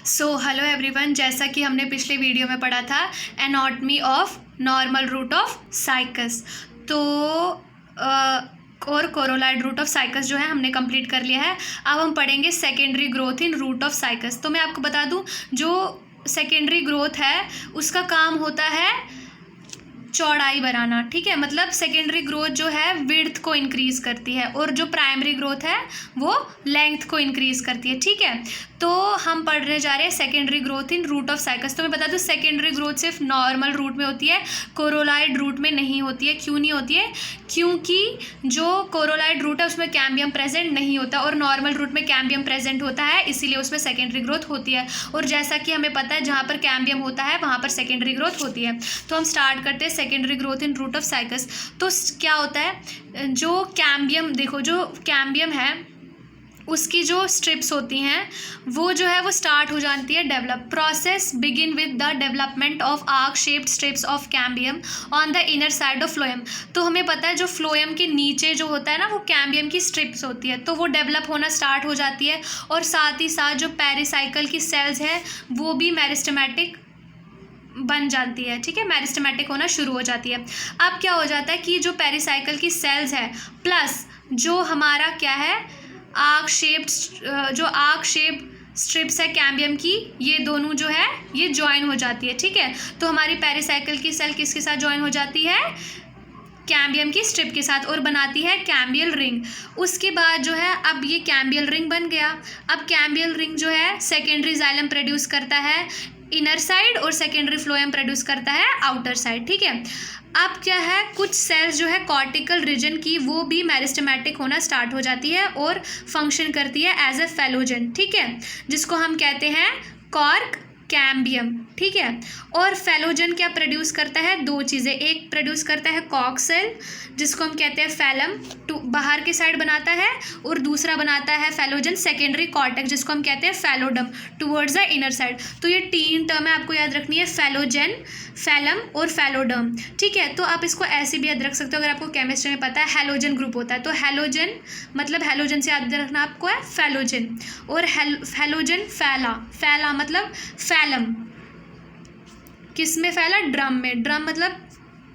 So hello everyone, जैसा कि हमने पिछले वीडियो में पढ़ा था anatomy of normal root of Cycas, तो और कोरोलाइड रूट ऑफ साइकस जो है हमने कंप्लीट कर लिया है। अब हम पढ़ेंगे secondary growth in root of Cycas. तो मैं आपको बता दूं, जो सेकेंडरी ग्रोथ है उसका काम होता है चौड़ाई बढ़ाना, ठीक है। मतलब सेकेंडरी ग्रोथ जो है विड्थ को इंक्रीज करती है और जो प्राइमरी ग्रोथ है वो लेंथ को इंक्रीज करती है, ठीक है। तो हम पढ़ने जा रहे हैं secondary growth in root of Cycas. तो मैं बता दूं, सेकेंडरी ग्रोथ सिर्फ नॉर्मल रूट में होती है, कोरोलाइड रूट में नहीं होती है। क्यों नहीं होती है? क्योंकि जो कोरोलाइड रूट है उसमें कैम्बियम प्रेजेंट नहीं होता और नॉर्मल रूट में कैम्बियम प्रेजेंट होता है, इसीलिए उसमें सेकेंडरी ग्रोथ होती है। और जैसा कि हमें पता है जहाँ पर कैम्बियम होता है वहाँ पर सेकेंडरी ग्रोथ होती है। तो हम स्टार्ट करते हैं secondary growth in root of Cycas. तो क्या होता है, जो कैम्बियम, देखो जो कैम्बियम है उसकी जो स्ट्रिप्स होती हैं वो जो है वो स्टार्ट हो जाती है develop. Process begin with the development of arc shaped strips of cambium on the inner side of phloem. तो हमें पता है जो फ्लोएम के नीचे जो होता है ना वो कैम्बियम की स्ट्रिप्स होती है, तो वो डेवलप होना स्टार्ट हो जाती है। और साथ ही साथ जो पेरिसाइकल की सेल्स है वो भी मेरिस्टेमेटिक बन जाती है, ठीक है, मेरिस्टेमेटिक होना शुरू हो जाती है। अब क्या हो जाता है कि जो पेरिसाइकल की सेल्स है प्लस जो हमारा क्या है आर्क शेप्ड स्ट्रिप्स है कैम्बियम की, ये दोनों जो है ये ज्वाइन हो जाती है, ठीक है। तो हमारी पेरिसाइकल की सेल किसके साथ ज्वाइन हो जाती है? कैम्बियम की स्ट्रिप के साथ, और बनाती है कैम्बियल रिंग। उसके बाद जो है अब ये कैम्बियल रिंग बन गया। अब कैम्बियल रिंग जो है सेकेंडरी जाइलम प्रोड्यूस करता है इनर साइड और सेकेंडरी फ्लोएम प्रोड्यूस करता है आउटर साइड, ठीक है। अब क्या है, कुछ सेल्स जो है कॉर्टिकल रीजन की वो भी मेरिस्टेमेटिक होना स्टार्ट हो जाती है और फंक्शन करती है एज ए फेलोजन, ठीक है, जिसको हम कहते हैं कॉर्क कैम्बियम, ठीक है। और फेलोजन क्या प्रोड्यूस करता है? दो चीज़ें, एक प्रोड्यूस करता है कॉर्क सेल जिसको हम कहते हैं फैलम, टू बाहर की साइड बनाता है, और दूसरा बनाता है फेलोजन सेकेंडरी कॉर्टेक्स जिसको हम कहते हैं फैलोडम टुवर्ड्स द इनर साइड। तो ये तीन टर्म है आपको याद रखनी है, फेलोजन, फैलम और फैलोडम, ठीक है। तो आप इसको ऐसे भी याद रख सकते हो अगर आपको केमिस्ट्री में पता है हैलोजन ग्रुप होता है, तो हैलोजन मतलब हैलोजन से याद रखना आपको है फैलोजन, और हैलोजन फैला मतलब फैलम, किस में फैला? ड्रम में। ड्रम मतलब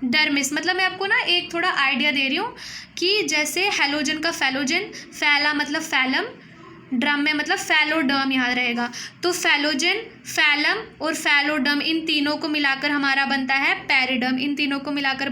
डर्मिस। मतलब मैं आपको ना एक थोड़ा आइडिया दे रही हूँ कि जैसे हैलोजन का फैलोजन, फैला मतलब फैलम, ड्रम में मतलब फैलोडर्म याद रहेगा। तो फैलोजन, फैलम और फैलोडर्म इन तीनों को मिलाकर हमारा बनता है पैरिडर्म। इन तीनों को मिलाकर